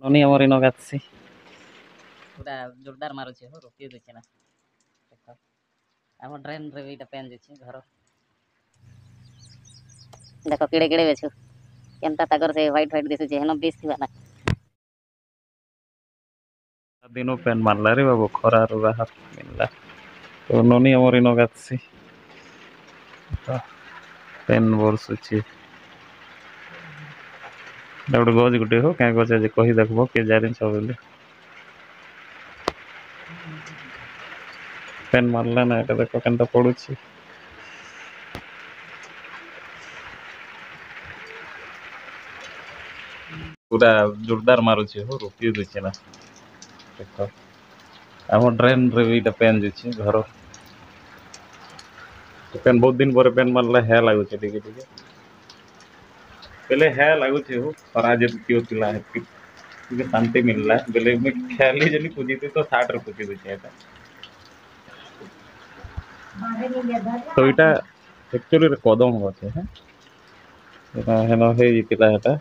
ନନି ଆମର ଇନ ଗାଛି पूरा जोरदार मारुचे हो रोकी देछे ना देखो हम ड्रेन रे एटा पेन देछे घर देखो किड़े किड़े बेछु केनता ताकर से व्हाइट व्हाइट दिसुचे हेनो बीस थिबा ना ଦିନ ପେନ୍ ମାରିଲା ରେ ବାବୁ ଖରାରୁ ବାହାର ମିଳିଲା ତ ନନି ଆମର ଇନ ଗାଛି ପେନ୍ ବର୍ଷୁଛି ଗୋଟେ ଗଜ ଗୋଟେ ହଉ କାଁ ଗଛ ଯେ କହି ଦେଖବ କିଏ ଜାଣିଛ ବୋଲି ପେନ୍ ମାରିଲା ନା ଏଟା ଦେଖ କେନ୍ତା ପଡୁଛି ପୁରା ଜୋରଦାର ମାରୁଛି ହଉ ରୋକି ଦେଉଛି ନା ଦେଖ ଆମ ଡ୍ରେନ୍ ରେ ବି ଏଇଟା ପେନ୍ ଦେଇଛି ଘର ପେନ୍ ବହୁତ ଦିନ ପରେ ପେନ୍ ମାରିଲା ହେ ଲାଗୁଛି ଟିକେ ଟିକେ पहले है लगुच खरा जो थिला ଟିକେ ଶାନ୍ତି ମିଳିଲା ବେଲେ ମୁଇଁ ଖେଳି ଜେନି ପୂଜିତେ ତ ସାର୍ଟ ରେ ପୂଜି ଦେଇଛି ଏଟା ତ ଏଇଟା ଆକ୍ଚୁଆଲି କଦମ ଗଛ ଏଟା ହେନ ହେଇଥିଲା ଏଟା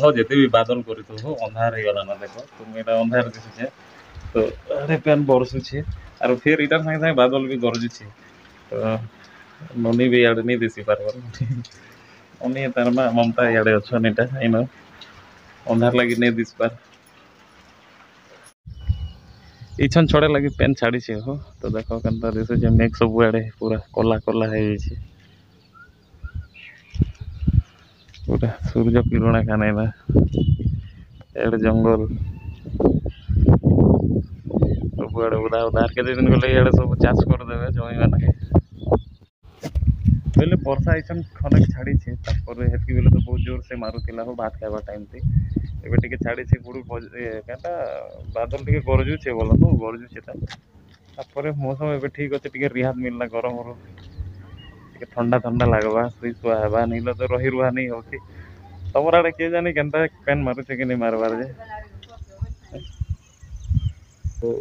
हो जेते भी बादल करितो हो अंधार हे गला ना देखो तुम एटा अंधार दिसुचे तो अरे पेन बरसुचे आरो फिर इटा संगे संगे बादल भी गरजुचे तो ननी भी याड नहीं दिसी पारबर ननी तार मा ममता याडे अछन एटा इनो अंधार लगी नहीं दिस पार इछन छोड़े लगी पेन छाड़ी छे हो तो देखो केनता दिसुचे मेघ सब आड़े पूरा कोला कोला है छी पूरा सूर्य किरण खाने ना एड जंगल सब आड़े उदा उदा के दिन गले याडे सब चाष कर देबे जमी माने पहले वर्षा आइछन खनक छाड़ी छे तापर हेतकी बेले तो बहुत जोर से मारुतिला हो भात खावा टाइम पे एबे टिके छाड़ी छे गुडू काटा बादल टिके गरजु छे बोलो तो गरजु छे तापर मौसम एबे ठीक अछि टिके रिहात मिलला गरम रो टिके ठंडा ठंडा लागबा सुई सुआ हेबा नीला तो रही रुहा नहीं होती तमर आड़े के जानी केनता पेन मारुछे कि नहीं मारबार जे तो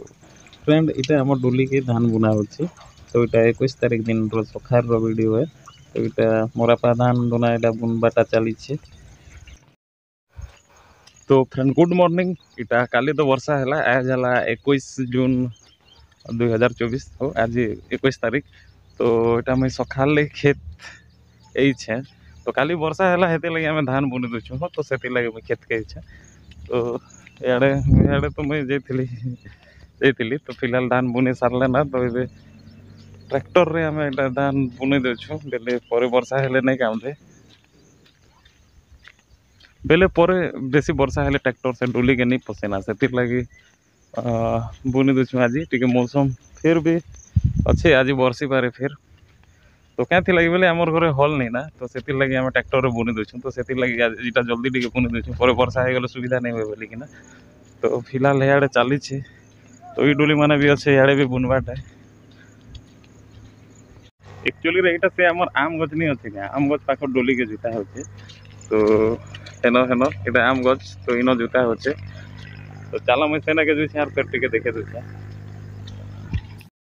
फ्रेंड इटा हमर डोली के धान बुना होछि तो इटा 21 तारीख दिन रो सखार रो वीडियो है तो इटा मोरापा धान बुना इटा बुनबाटा चली छे तो फ्रेंड गुड मॉर्निंग इटा काली तो वर्षा हैला आज हैला 21 जून 2024 हो आज 21 तारीख तो इटा मैं सखाल खेत एई छे तो काली वर्षा हैला हेते लगे हमें धान बुनी दछु हो तो सेति लगे मैं खेत के छे तो याडे तो मैं जेतिली तो फिलहाल धान बुनी सारले ना तो ये ट्रैक्टर रे हमें धान बुनी दछु बेले परे वर्षा हेले नहीं काम दे बेले परे बेसी वर्षा हेले ट्रैक्टर से डोली के नहीं पसेना सेति लगी बुनी दछु आज टिके मौसम फिर भी अच्छे आज बरसी पारे फिर तो क्या थी लगी बोले आमर घरे हल नहीं ना तो सेति लगी हम ट्रैक्टर रे बुनी दछु तो सेति लगी आज इटा जल्दी टिके बुनी दछु परे वर्षा हे गेले सुविधा नहीं होय बोली कि ना तो फिलहाल याडे चली छे तो ई डोली माने भी अच्छे याडे भी बुनवाटा एक्चुअली रे एटा से हमर आम गछ नहीं अछि का आम गछ पाखर डोली के जुता होचे तो हेनो हेनो एटा आम गछ तो इनो जुता होचे तो चलो मैं सेना के जुछ यार पेट के देखे दुछा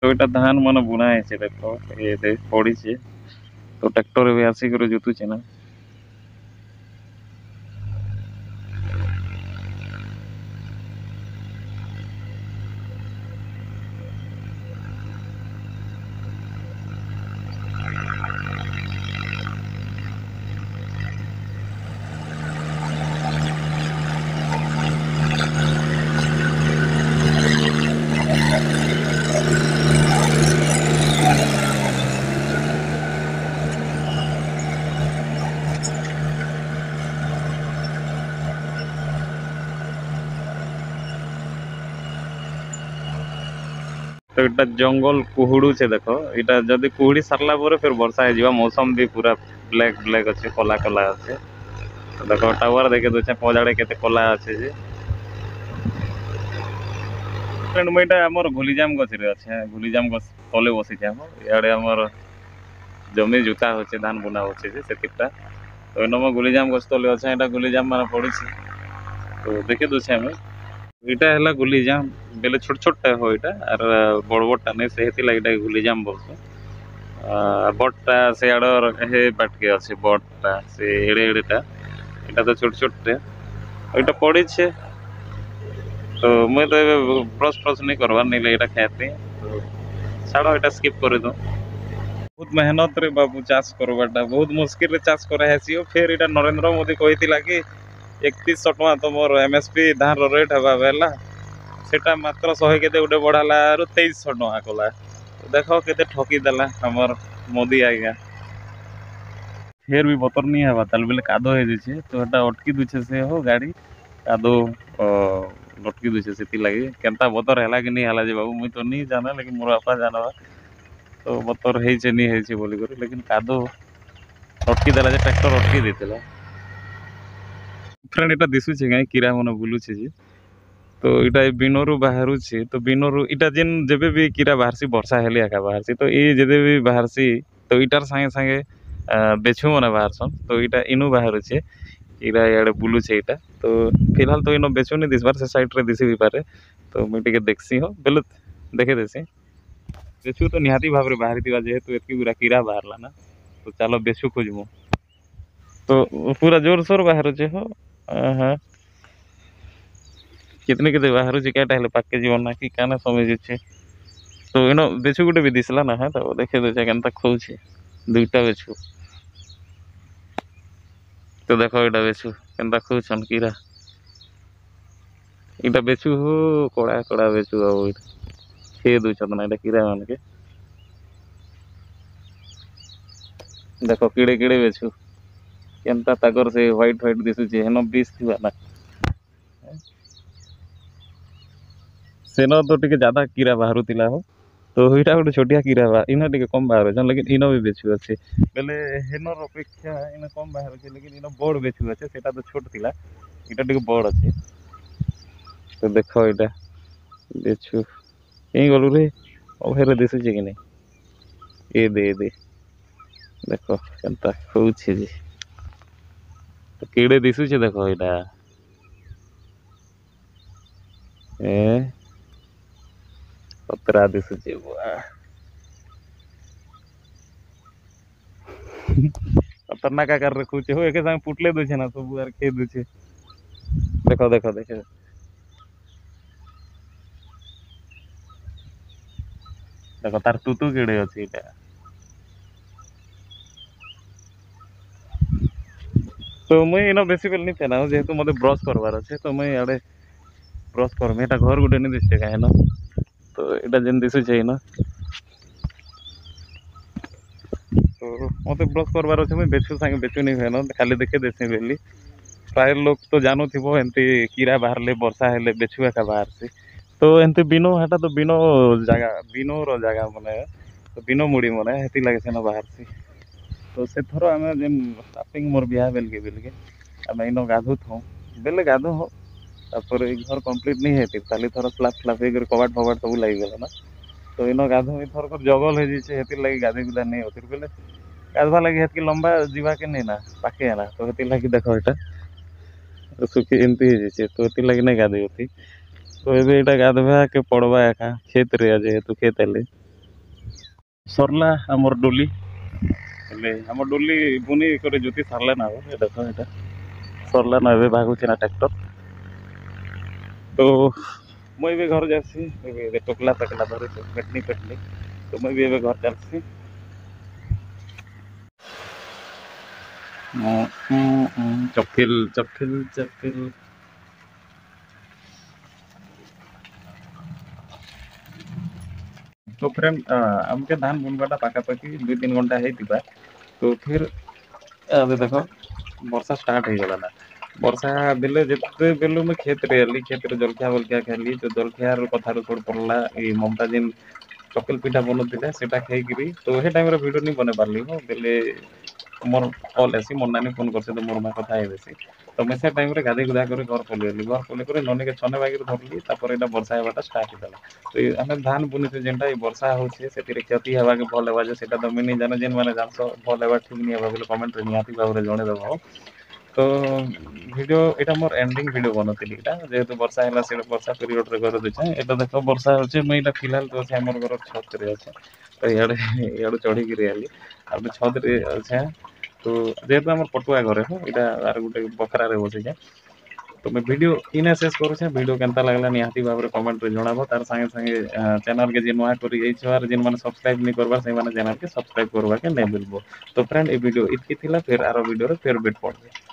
तो एटा धान मन बुना है छे देखो ये दे पड़ी छे तो ट्रैक्टर भी आसी करे जुतु छे ना तो इटा जंगल कुहुड़ू छे देखो इटा जदी कुहुड़ी सरला परे फिर वर्षा हे जीवा मौसम भी पूरा ब्लैक ब्लैक अच्छे कला कला अच्छे तो देखो टावर देखे दो पजाड़े केते कला अच्छे जे फ्रेंड मैटा हमर गुलीजाम गछ रे अच्छे गुलीजाम गछ तले बसी छे हम याडे हमर जमी जुता होचे धान बुना होचे जे सेतिटा तो एनो गुलीजाम गछ तले अच्छे एटा गुलीजाम माने पड़ी छे तो देखे दो छे हम इटा हैला गुलीजाम बेले छोट छोटा हो इटा और बड़ बड़टा नहीं से हेती लागिटा गुलीजाम बोलछे बड़टा से आडर हे बाटके अछि बड़टा से एड़े एड़ेटा এটা তো ছোট ছোটଟେ ওইটা পড়ିছে তো ମୁଇଁ ତ ଏବେ ବ୍ରସ୍ ଫ୍ରସ୍ नहीं करवार नहीं ଏଇଟା ଖାଇତେ ତ ଛାଡ଼ ଏଇଟା ସ୍କିପ୍ କରିଦଉ ବହୁତ ମେହନତରେ ବାବୁ ଚାଷ କରବାଟା ବହୁତ ମୁସ୍କିଲରେ ଚାଷ କରାହେସି ଫେର ଏଇଟା ନରେନ୍ଦ୍ର ମୋଦି କହିଥିଲା କି 3100 ଟଙ୍କା ତମର MSP ଧାନର ରେଟ୍ ହେବା ହେଲା ସେଟା ମାତ୍ର 100 କେତେ ଗୋଟେ ବଢ଼ାଲାରୁ 2300 ଟଙ୍କା କଲା ଦେଖ କେତେ ଠକି ଦେଲା ଆମର ମୋଦି ଆଜ୍ଞା ଫେର ବି ବତର नहीं ହେବା ତାହେଲେ ବେଲେ କାଦ ହେଇଯାଇଛି ତ ଏଟା ଅଟକି ଦୁଛେ ସେ ହୋ ଗାଡ଼ି କାଦ ଲଟକି ଦୁଛେ ସେଥିଲାଗି କେନ୍ତା ବତର ହେଲା କି नहीं ହେଲା ଯେ ବାବୁ ମୁଇଁ ତ नहीं ଜାନେ ଲେକିन ମୋର ବାପା ଜାନବା ତ ବତର ହେଇଛେ नहीं ହେଇଛେ ବୋଲିକରି ଲେକିନ କାଦ ଅଟକି ଦେଲା ଯେ ଟ୍ରାକ୍ଟର ଅଟକି ଦେଇଥିଲା ଫ୍ରେଣ୍ଡ ଏଟା ଦିଶୁଛେ କାଇଁ କିରା ମାନେ ବୁଲୁଛେ ଯେ ତ ଏଇଟା ଏ ବିନରୁ ବାହାରୁଛି ତ ବିନରୁ ଏଇଟା ଯେନ୍ ଯେବେ ବି କିରା ବାହାରସି ବର୍ଷା ହେଲେ ଏକା ବାହାରସି ତ ଏ ଯେବେ ବି ବାହାରସି ତ ଏଇଟାର ସାଙ୍ଗେ ସାଙ୍ଗେ ବେଛୁ ମାନେ ବାହାରସନ୍ ତ ଏଇଟା ଇନୁ ବାହାରୁଛେ ଏଇଟା ଇଆଡ଼େ ବୁଲୁଛେ ଏଇଟା ତ ଫିଲହାଲ ତ ଇନ ବେଚୁନି ଦିଶବାର ସେ ସାଇଡ଼ରେ ଦିଶି ବି ପାରେ ତ ମୁଇଁ ଟିକେ ଦେଖସି ହଁ ବେଲେ ଦେଖେ ଦେସି ବେଛୁ ତ ନିହାତି ଭାବରେ ବାହାରିଥିବା ଯେହେତୁ ଏତିକି ଗୁଡ଼ା କିରା ବାହାରିଲା ନା ତ ଚାଲ ବେଛୁ ଖୋଜମୁ ତ ପୁରା ଜୋରସୋର ବାହାରୁଛେ ହଁ ହଁ कितने केते बाहरुଛି କେଟା ହେଲେ ପାଖକେ ଯିବ ନା କି କାନା ସମୟ ଯିଛେ ତ ଏନ ବେଛୁ ଗୋଟେ ବି ଦିଶଲା ନା ହଁ ତ ଦେଖେ ଦଉଛେ କେନ୍ତା ଖୋଉଛି ଦୁଇଟା ବେଛୁ ତ ଦେଖ ଏଇଟା ବେଛୁ କେନ୍ତା ଖୋଉଛନ୍ କିରା ଏଇଟା ବେଛୁ ହୁ କଡ଼ା କଡ଼ା ବେଛୁ ଆଉ ଏଇଟା ଖେଇ ଦଉଛନ୍ ନା ଏଇଟା କିରା ମାନକେ ଦେଖ କିଡ଼େ କିଡ଼େ ବେଛୁ କେନ୍ତା ତାକର ସେ ହ୍ୱାଇଟ୍ ହ୍ୱାଇଟ୍ ଦିଶୁଛି ହେନ ବିଷ ଥିବା ନା ସେନ ତ ଟିକେ ज़्यादा କିରା ବାହାରୁଥିଲା ହୋ ତ ଏଇଟା ଗୋଟେ ଛୋଟିଆ କିରା ଇନ ଟିକେ କମ୍ ବାହାରୁଛନ୍ ଲେକିନ ଇନ ବି ବେଛୁ ଅଛି ବେଲେ ହେନର ଅପେକ୍ଷା ଇନ କମ୍ ବାହାରୁଛି ଲେକିନ ଇନ ବଡ଼ ବେଛୁ ଅଛି ସେଟା ତ ଛୋଟ ଥିଲା ଏଇଟା ଟିକେ ବଡ଼ ଅଛି ତ ଦେଖ ଏଇଟା ବେଛୁ କେଇଁ ଗଲୁ ରେ ଅଭୟରେ ଦିଶୁଛି କି ନାଇଁ ଏ ଦେ ଦେଖ କେନ୍ତା ଖୋଉଛି ଯେ ତ କିଡ଼େ ଦିଶୁଛେ ଦେଖ ଏଇଟା ଏ ପତରା ଦିଶୁଛି ବୁଆ खतरनाक आकार रखुचे हो एके संग पुटले दूचे ना सब यार खे दूचे देखो देखो देखो देखो तार तू केड़े अछि एटा तो मुई इनो बेसी बेल नहीं फेना जेहेतु मते ब्रश करवार अछि तो मुई आडे ब्रश करमे एटा घर गुटे नहीं दिसते काहे ना तो एटा जेन दिसुचे इनो तो मते ब्रश करवार अछि मुई बेचू संगे बेचू नहीं फेना खाली देखे देसी बेली प्राय लोग तो जानो थिबो एमती कीड़ा बाहरले वर्षा हेले बेछु एका बाहरसी तो एमती बिनो हेटा तो बिनो जगह बिनो रो जगह माने तो बिनो मुड़ी माने हेती लागे सेना बाहरसी तो से थरो आमे जेन स्टार्टिंग मोर बियाह बेलके आमे इनो गाधु थौ बेले गाधु हो तापर ए घर कंप्लीट नहीं हेती ताली थरो स्लैप स्लैप कर कबाट फबाट सब लागि गेल ना तो इनो गाधु ए थर कर जगल हे जे हेती लागि गाधे गुदा नहीं होती बेले गाधवा लगी हेतकी लंबा जीवा के नहीं ना पाखे ना तो हेती लगी देखो एटा सुखी एमती हे जे तो हेती लगी नहीं गाधे होती तो एबे एटा गाधवा के पड़वा एका खेत रे जेहेतु खेत हेले सरला हमर डोली हेले हमर डोली बुनी करे जोती सारला ना हो ए देखो एटा सरला ना एबे भागुची ना ट्रैक्टर तो मुई भी घर जासी एबे टोकला टकला धरे पेटनी पेटनी तो मुई भी एबे घर जासी चपकिल चपकिल चपकिल तो फ्रेंड हमके धान बुनवाटा पाखापाखि 2-3 घंटा है तो फिर अबे देखो वर्षा स्टार्ट हो गला ना वर्षा बेले जिते बेलु मैं खेत रे अली खेत रे जलखिया बलखिया खेली तो जलखिया कथार छोड़ पड़ला ये ममता जिन चकल पिठा बनौते सेटा खाई तो हे टाइम वीडियो नहीं बने पारली हो बेले मोर कॉल आसी मोर नानी फोन करसे तो मोर मा कथा है बेसी तो मैं से टाइम रे गाधे गुधा करे घर पलेली घर पले करे ननी के छने बागी धरली तापर एटा वर्षा हेबाटा स्टार्ट होला तो आमे धान बुनी जेनटा ई वर्षा होचे सेतिरे क्षति हेबा के भल हेबा जे सेटा तो मिनी जाने जेन माने जानसो भल हेबा ठीक नहीं हेबा बोले कमेंट रे निहाती भाबरे जणे दबो तो वीडियो एटा मोर एंडिंग वीडियो बनोतिली एटा जेहेतु वर्षा हैला से वर्षा पीरियड रे घर देछे एटा देखो वर्षा होचे मैं एटा फिलहाल तो छै हमर घर छत रे अछि तो याडे याडे चढ़ी गिरी आली अब छत रे अछि तो जेहेतु आम पटुआ घरे हो यहाँ आर गोटे बखरा बसई जाए तो मैं वीडियो इने शेष करुचे वीडियो केनता लगला निहाती भाव में कमेंट रे जणाबो तार संगे संगे चैनल के जे नुआ करी आइछवार जिन माने सब्सक्राइब नहीं करबार से माने चैनल के सब्सक्राइब करबा के नहीं भूलबो तो फ्रेंड ए वीडियो इतकी थिला फिर आरो वीडियो रे फिर भेट पड़बे।